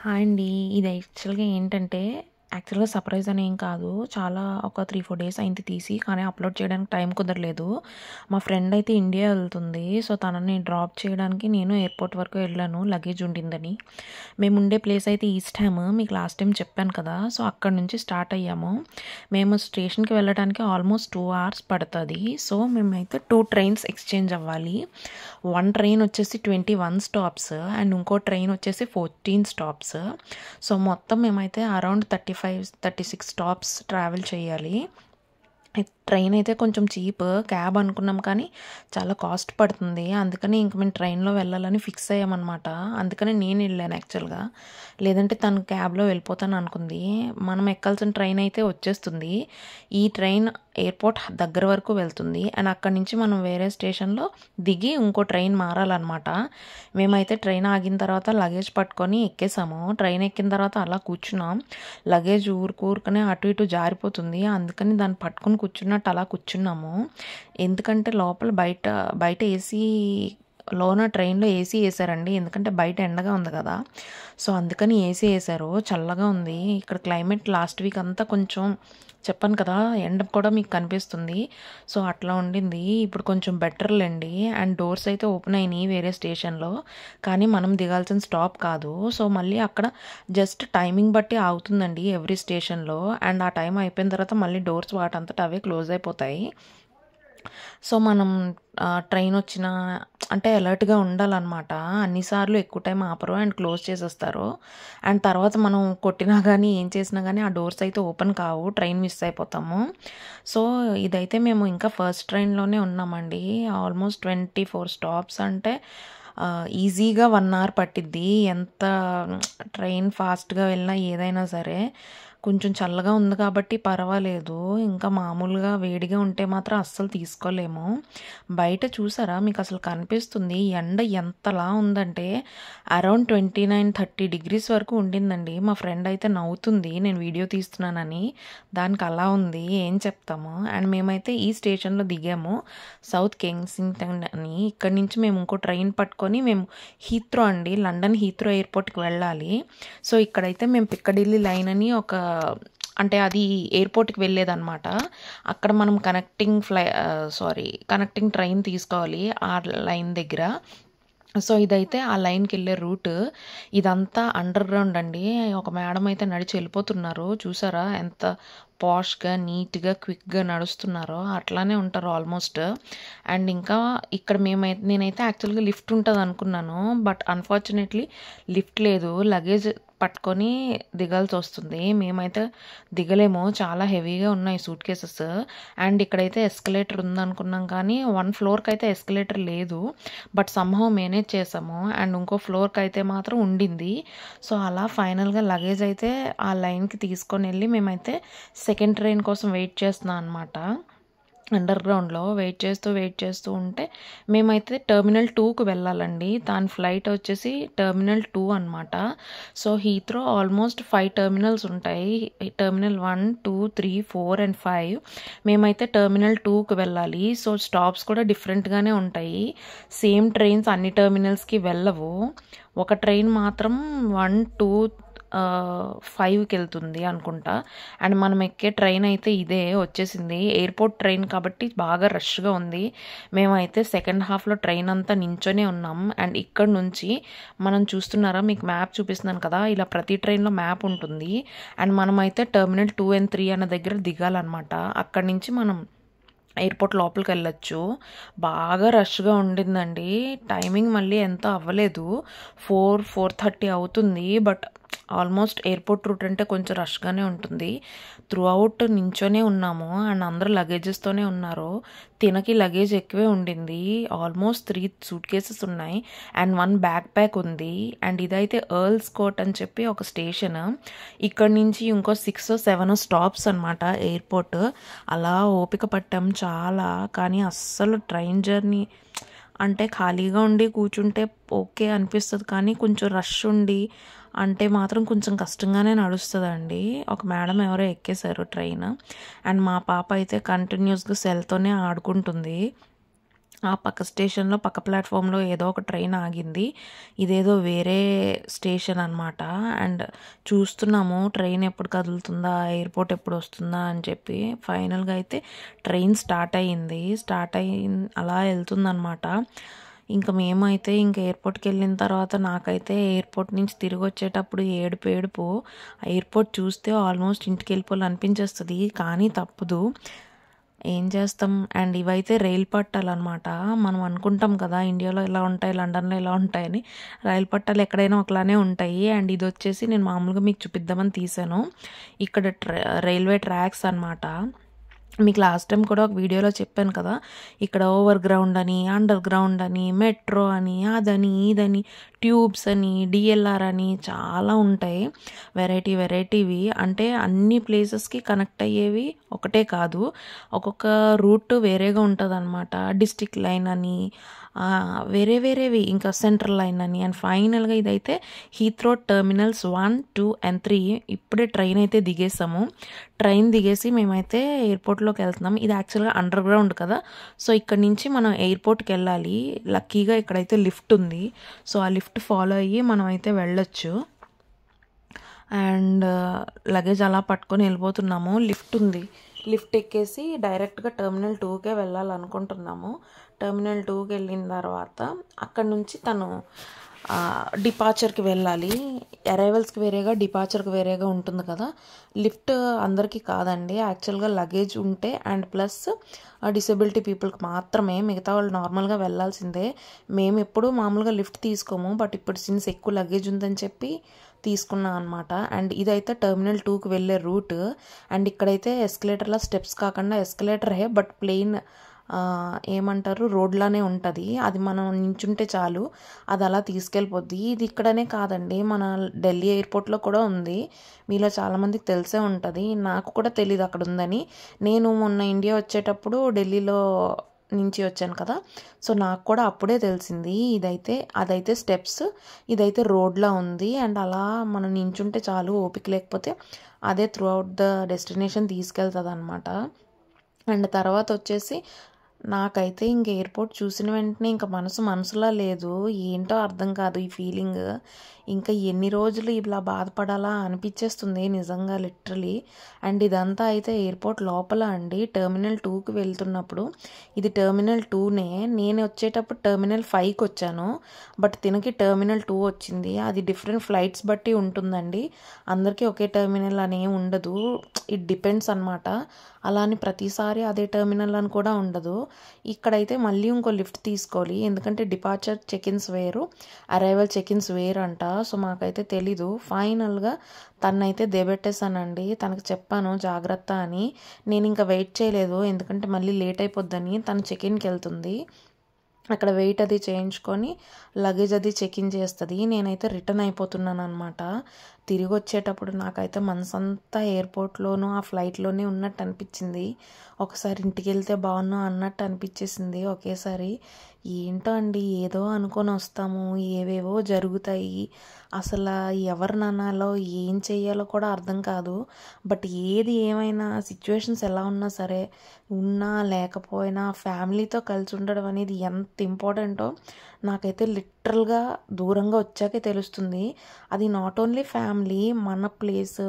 Hi అండి. ఇది యాక్చువల్‌గా ఏంటంటే, యాక్చువల్‌గా సర్ప్రైజ్ అని ఏం కాదు. ఒక 3, 4 డేస్ అయింది తీసి. కానీ అప్‌లోడ్ చేయడానికి టైం కుదరలేదు. మా ఫ్రెండ్ అయితే ఇండియా ఎళ్తుంది. సో, తనని డ్రాప్ చేయడానికి నేను ఎయిర్‌పోర్ట్ వరకు వెళ్ళాను లగేజ్ ఉండిందని. మేముండే ప్లేస్ అయితే ఈస్ట్ హ్యామ్. మీకు లాస్ట్ టైం చెప్పాను కదా! సో, అక్కడి నుంచి స్టార్ట్ అయ్యాము. మేము స్టేషన్‌కి వెళ్ళడానికి ఆల్మోస్ట్ 2 అవర్స్ పడతది. సో, మేమైతే 2 ట్రైన్స్ ఎక్స్‌చేంజ్ అవ్వాలి. వన్ ట్రైన్ వచ్చేసి 21 స్టాప్స్ అండ్ ఇంకో ట్రైన్ వచ్చేసి 14 స్టాప్స్. సో, మొత్తం మేమైతే అరౌండ్ 35, 36 స్టాప్స్ ట్రావెల్ చేయాలి. ట్రైన్ అయితే కొంచెం చీప్. క్యాబ్ అనుకున్నాం కానీ చాలా కాస్ట్ పడుతుంది. అందుకని ఇంక మేము ట్రైన్‌లో వెళ్ళాలని ఫిక్స్ అయ్యామనమాట. అందుకని నేను ఎళ్ళాను యాక్చువల్‌గా. లేదంటే తను క్యాబ్‌లో వెళ్ళిపోతాను అనుకుంది. మనం ఎక్కాల్సిన ట్రైన్ అయితే వచ్చేస్తుంది. ఈ ట్రైన్ ఎయిర్‌పోర్ట్ దగ్గర వరకు వెళ్తుంది. అండ్ అక్కడి నుంచి మనం వేరే స్టేషన్‌లో దిగి ఇంకో ట్రైన్ మారాలన్నమాట. మేమైతే ట్రైన్ ఆగిన తర్వాత లగేజ్ పట్టుకొని ఎక్కేసాము. ట్రైన్ ఎక్కిన తర్వాత అలా కూర్చున్నాం. లగేజ్ ఊరుకనే అటు ఇటు జారిపోతుంది. అందుకని దాన్ని పట్టుకొని కూర్చున్నట్టు అలా కూర్చున్నాము. ఎందుకంటే బయట లోన ట్రైన్‌లో ఏసీ ఏసారండి. ఎందుకంటే బయట ఎండగా ఉంది కదా! సో, అందుకని ఏసీ ఏసారు. చల్లగా ఉంది. ఇక్కడ క్లైమేట్ లాస్ట్ వీక్ అంతా కొంచెం చెప్పాను కదా! ఎండ కూడా మీకు కనిపిస్తుంది. సో, అట్లా ఉండింది. ఇప్పుడు కొంచెం బెటర్‌లెండి. అండ్ డోర్స్ అయితే ఓపెన్ అయినాయి వేరే స్టేషన్‌లో. కానీ మనం దిగాల్సిన స్టాప్ కాదు. సో, మళ్ళీ అక్కడ జస్ట్ టైమింగ్ బట్టి ఆగుతుందండి ఎవ్రీ స్టేషన్‌లో. అండ్ ఆ టైం అయిపోయిన తర్వాత మళ్ళీ డోర్స్ వాటంతట అవే క్లోజ్ అయిపోతాయి. సో, మనం ట్రైన్ వచ్చినా అంటే అలర్ట్‌గా ఉండాలనమాట. అన్ని సార్లు ఎక్కువ టైం ఆపరు అండ్ క్లోజ్ చేసేస్తారు. అండ్ తర్వాత మనం కొట్టినా గానీ, ఏం చేసినా గానీ ఆ డోర్స్ అయితే ఓపెన్ కావు. ట్రైన్ మిస్ అయిపోతాము. సో, ఇదైతే మేము ఇంకా ఫస్ట్ ట్రైన్‌లోనే ఉన్నామండి. ఆల్మోస్ట్ 24 స్టాప్స్ అంటే ఈజీగా 1 అవర్ పట్టిద్ది. ఎంత ట్రైన్ ఫాస్ట్‌గా వెళ్ళినా ఏదైనా సరే. కొంచెం చల్లగా ఉంది కాబట్టి పర్వాలేదు. ఇంకా మామూలుగా వేడిగా ఉంటే మాత్రం అస్సలు తీసుకోలేము. బయట చూసారా మీకసలు కనిపిస్తుంది. ఎండ ఎంతలా ఉందంటే అరౌండ్ 29, 30 డిగ్రీస్ వరకు ఉండిందండి. మా ఫ్రెండ్ అయితే నవ్వుతుంది నేను వీడియో తీస్తున్నానని. దానికి అలా ఉంది. ఏం చెప్తాము. అండ్ మేమైతే ఈ స్టేషన్‌లో దిగాము. సౌత్ కెన్సింగ్టన్ అని. ఇక్కడి నుంచి మేము ఇంకో ట్రైన్ పట్టుకొని మేము హీత్రో అండి. లండన్ హీత్రో ఎయిర్‌పోర్ట్‌కి వెళ్ళాలి. సో, ఇక్కడైతే మేము పిక్కడిల్లీ లైన్ అని అంటే అది ఎయిర్‌పోర్ట్‌కి వెళ్ళేదనమాట. అక్కడ మనం కనెక్టింగ్ ట్రైన్ తీసుకోవాలి ఆ లైన్ దగ్గర. సో, ఇదైతే ఆ లైన్‌కెళ్ళే రూట్. ఇదంతా అండర్ గ్రౌండ్ అండి. ఒక మేడమ్ అయితే నడిచి ఎళ్ళిపోతున్నారు. చూసారా ఎంత పాష్‌గా, నీట్‌గా, క్విక్‌గా నడుస్తున్నారో. అట్లానే ఉంటారు ఆల్మోస్ట్. అండ్ ఇంకా ఇక్కడ నేనైతే యాక్చువల్‌గా లిఫ్ట్ ఉంటదనుకున్నాను. బట్ అన్‌ఫార్చునేట్‌లీ లిఫ్ట్ లేదు. లగేజ్ పట్టుకొని దిగాల్సొస్తుంది. మేమైతే దిగలేము. చాలా హెవీగా ఉన్నాయి సూట్‌కేసెస్. అండ్ ఇక్కడైతే ఎస్కలేటర్ ఉందనుకున్నాం కానీ 1 ఫ్లోర్‌కైతే ఎస్కలేటర్ లేదు. బట్ సమ్‌హౌ మేనేజ్ చేసాము. అండ్ ఇంకో ఫ్లోర్‌కైతే మాత్రం ఉండింది. సో, అలా ఫైనల్‌గా లగేజ్ అయితే ఆ లైన్‌కి తీసుకొనెళ్ళి మేమైతే సెకండ్ ట్రైన్ కోసం వెయిట్ చేస్తున్నాం అనమాట. అండర్ గ్రౌండ్‌లో వెయిట్ చేస్తూ ఉంటే మేమైతే టెర్మినల్ 2కి వెళ్ళాలండి. దాని ఫ్లైట్ వచ్చేసి టెర్మినల్ 2 అనమాట. సో, హీత్రో ఆల్మోస్ట్ 5 టెర్మినల్స్ ఉంటాయి. Terminal 1, 2, 3, 4 and 5. మేమైతే టెర్మినల్ 2కి వెళ్ళాలి. సో, స్టాప్స్ కూడా డిఫరెంట్‌గానే ఉంటాయి. సేమ్ ట్రైన్స్ అన్ని టెర్మినల్స్‌కి వెళ్ళవు. ఒక ట్రైన్ మాత్రం 1, 2 5కెళ్తుంది అనుకుంటా. అండ్ మనం ఎక్కే ట్రైన్ అయితే ఇదే వచ్చేసింది. ఎయిర్‌పోర్ట్ ట్రైన్ కాబట్టి బాగా రష్‌గా ఉంది. మేమైతే సెకండ్ హాఫ్‌లో ట్రైన్ అంతా నించొనే ఉన్నాం. అండ్ ఇక్కడి నుంచి మనం చూస్తున్నారా మీకు మ్యాప్ చూపిస్తున్నాను కదా! ఇలా ప్రతి ట్రైన్‌లో మ్యాప్ ఉంటుంది. అండ్ మనమైతే టెర్మినల్ 2 అండ్ 3 అన్న దగ్గర దిగాలన్నమాట. అక్కడి నుంచి మనం ఎయిర్‌పోర్ట్ లోపలికెళ్ళొచ్చు. బాగా రష్‌గా ఉండిందండి. టైమింగ్ మళ్ళీ ఎంతో అవ్వలేదు. 4:30 అవుతుంది. బట్ ఆల్మోస్ట్ ఎయిర్‌పోర్ట్ రూట్ అంటే కొంచెం రష్‌గానే ఉంటుంది. త్రూ అవుట్ నించొనే ఉన్నాము. అండ్ అందరూ లగేజెస్తోనే ఉన్నారు. తినకి లగేజ్ ఎక్కువే ఉండింది. ఆల్మోస్ట్ 3 సూట్‌కేసెస్ ఉన్నాయి. అండ్ 1 బ్యాక్ ప్యాక్ ఉంది. అండ్ ఇదైతే ఎర్ల్స్ కోర్ట్ అని చెప్పి ఒక స్టేషన్. ఇక్కడి నుంచి ఇంకో 6, 7 స్టాప్స్ అనమాట ఎయిర్‌పోర్ట్. అలా ఓపిక పట్టాం చాలా. కానీ అస్సలు ట్రైన్ జర్నీ అంటే ఖాళీగా ఉండి కూర్చుంటే ఓకే అనిపిస్తది. కానీ కొంచెం రష్ ఉండి అంటే మాత్రం కొంచెం కష్టంగానే నడుస్తదండి. ఒక మేడం ఎవరో ఎక్కేశారు ట్రైన్. అండ్ మా పాప అయితే కంటిన్యూస్‌గా సెల్‌తోనే ఆడుకుంటుంది. ఆ పక్క స్టేషన్లో పక్క ప్లాట్ఫామ్లో ఏదో ఒక ట్రైన్ ఆగింది. ఇదేదో వేరే స్టేషన్ అనమాట. అండ్ చూస్తున్నాము ట్రైన్ ఎప్పుడు కదులుతుందా, ఎయిర్పోర్ట్ ఎప్పుడు వస్తుందా అని చెప్పి. ఫైనల్గా అయితే ట్రైన్ స్టార్ట్ అయ్యింది. అలా వెళ్తుందనమాట. ఇంకా మేమైతే ఇంక ఎయిర్పోర్ట్కి వెళ్ళిన తర్వాత నాకైతే ఎయిర్పోర్ట్ నుంచి తిరిగి వచ్చేటప్పుడు ఏడుపు. ఎయిర్పోర్ట్ చూస్తే ఆల్మోస్ట్ ఇంటికి వెళ్ళిపోవాలనిపించేస్తుంది, కానీ తప్పదు, ఏం చేస్తాం. అండ్ ఇవైతే రైలు పట్టాలన్నమాట. మనం అనుకుంటాం కదా ఇండియాలో ఎలా ఉంటాయి, లండన్లో ఎలా ఉంటాయని. రైలు పట్టాలు ఎక్కడైనా ఒకలానే ఉంటాయి. అండ్ ఇది వచ్చేసి నేను మామూలుగా మీకు చూపిద్దామని తీసాను. ఇక్కడ రైల్వే ట్రాక్స్ అనమాట. మీకు లాస్ట్ టైం కూడా ఒక వీడియోలో చెప్పాను కదా, ఇక్కడ ఓవర్ గ్రౌండ్ అని, అండర్ గ్రౌండ్ అని, మెట్రో అని, అదని ఇదని, ట్యూబ్స్ అని, డిఎల్ఆర్ అని చాలా ఉంటాయి. వెరైటీవి. అంటే అన్ని ప్లేసెస్కి కనెక్ట్ అయ్యేవి ఒకటే కాదు, ఒక్కొక్క రూట్ వేరేగా ఉంటుంది అనమాట. డిస్టిక్ లైన్ అని, వేరేవి, ఇంకా సెంట్రల్ లైన్ అని. అండ్ ఫైనల్గా ఇదైతే హీత్రో టెర్మినల్స్ 1, 2 and 3. ఇప్పుడే ట్రైన్ అయితే దిగేసాము. ట్రైన్ దిగేసి మేమైతే ఎయిర్పోర్ట్లోకి వెళ్తున్నాం. ఇది యాక్చువల్గా అండర్ గ్రౌండ్ కదా, సో ఇక్కడ నుంచి మనం ఎయిర్పోర్ట్కి వెళ్ళాలి. లక్కీగా ఇక్కడైతే లిఫ్ట్ ఉంది, సో ఆ లిఫ్ట్ ఫాలో అయ్యి మనం అయితే వెళ్ళొచ్చు. అండ్ లగేజ్ అలా పట్టుకొని వెళ్ళిపోతున్నాము. లిఫ్ట్ ఉంది, లిఫ్ట్ ఎక్కేసి డైరెక్ట్గా టెర్మినల్ 2కే వెళ్ళాలనుకుంటున్నాము. టెర్మినల్ 2కి వెళ్ళిన తర్వాత అక్కడ నుంచి తను డిపార్చర్కి వెళ్ళాలి. అరైవల్స్కి వేరేగా, డిపార్చర్కి వేరేగా ఉంటుంది కదా. లిఫ్ట్ అందరికీ కాదండి, యాక్చువల్గా లగేజ్ ఉంటే అండ్ ప్లస్ డిసేబిలిటీ పీపుల్కి మాత్రమే. మిగతా వాళ్ళు నార్మల్గా వెళ్ళాల్సిందే. మేము ఎప్పుడు మామూలుగా లిఫ్ట్ తీసుకోము, బట్ ఇప్పుడు సిన్స్ ఎక్కువ లగేజ్ ఉందని చెప్పి తీసుకున్నాం అనమాట. అండ్ ఇదైతే టెర్మినల్ 2కి వెళ్ళే రూట్. అండ్ ఇక్కడైతే ఎస్కలేటర్లో స్టెప్స్ కాకుండా ఎస్కలేటరే, బట్ ప్లెయిన్ ఏమంటారు రోడ్లానే ఉంటుంది. అది మనం నించుంటే చాలు, అది అలా తీసుకెళ్ళిపోద్ది. ఇది ఇక్కడనే కాదండి, మన ఢిల్లీ ఎయిర్పోర్ట్లో కూడా ఉంది. మీలో చాలామందికి తెలిసే ఉంటుంది, నాకు కూడా తెలియదు అక్కడ ఉందని. నేను మొన్న ఇండియా వచ్చేటప్పుడు ఢిల్లీలో నుంచి వచ్చాను కదా, సో నాకు కూడా అప్పుడే తెలిసింది. అదైతే స్టెప్స్, ఇదైతే రోడ్లా ఉంది. అండ్ అలా మనం నించుంటే చాలు, ఓపిక లేకపోతే అదే త్రూ అవుట్ ద డెస్టినేషన్ తీసుకెళ్తుంది అనమాట. అండ్ తర్వాత వచ్చేసి నాకైతే ఇంక ఎయిర్పోర్ట్ చూసిన వెంటనే ఇంకా మనసులా లేదు, ఏంటో అర్థం కాదు ఈ ఫీలింగ్. ఇంకా ఎన్ని రోజులు ఇలా బాధపడాలా అనిపించేస్తుంది నిజంగా, లిటరలీ. అండ్ ఇదంతా అయితే ఎయిర్పోర్ట్ లోపల అండి, టెర్మినల్ 2కి వెళ్తున్నప్పుడు. ఇది టెర్మినల్ 2నే, నేను వచ్చేటప్పుడు టెర్మినల్ 5కి వచ్చాను, బట్ తినకి టెర్మినల్ 2 వచ్చింది. అది డిఫరెంట్ ఫ్లైట్స్ బట్టి ఉంటుందండి, అందరికీ ఒకే టెర్మినల్ అని ఉండదు. ఇట్ డిపెండ్స్ అనమాట. అలా అని ప్రతిసారి అదే టెర్మినల్ అని కూడా ఉండదు. ఇక్కడైతే మళ్ళీ ఇంకో లిఫ్ట్ తీసుకోవాలి, ఎందుకంటే డిపార్చర్ చెక్-ఇన్స్ వేరు, అరైవల్ చెక్-ఇన్స్ వేరు అంట. సో మాకైతే తెలీదు. ఫైనల్గా తనైతే దేబెట్టేశానండి, తనకు చెప్పాను జాగ్రత్త అని. నేను ఇంకా వెయిట్ చేయలేదు, ఎందుకంటే మళ్ళీ లేట్ అయిపోద్దని. తను చెక్-ఇన్కి వెళ్తుంది, అక్కడ వెయిట్ అది చేయించుకొని లగేజ్ అది చెక్-ఇన్ చేస్తుంది. నేనైతే రిటర్న్ అయిపోతున్నాను అనమాట. తిరిగి వచ్చేటప్పుడు నాకైతే మనసంతా ఎయిర్పోర్ట్లోనూ ఆ ఫ్లైట్లోనే ఉన్నట్టు అనిపించింది. ఒకసారి ఇంటికి వెళ్తే బాగున్నా అన్నట్టు అనిపించేసింది ఒకేసారి. ఏంటో అండి, ఏదో అనుకొని వస్తాము, ఏవేవో జరుగుతాయి, అసలు ఎవరిని అనాలో ఏం చెయ్యాలో కూడా అర్థం కాదు. బట్ ఏది ఏమైనా సిచ్యువేషన్స్ ఎలా ఉన్నా సరే, ఉన్నా లేకపోయినా ఫ్యామిలీతో కలిసి ఉండడం అనేది ఎంత ఇంపార్టెంటో నాకైతే లిటరల్గా దూరంగా వచ్చాకే తెలుస్తుంది. అది నాట్ ఓన్లీ ఫ్యామిలీ, మన ప్లేస్,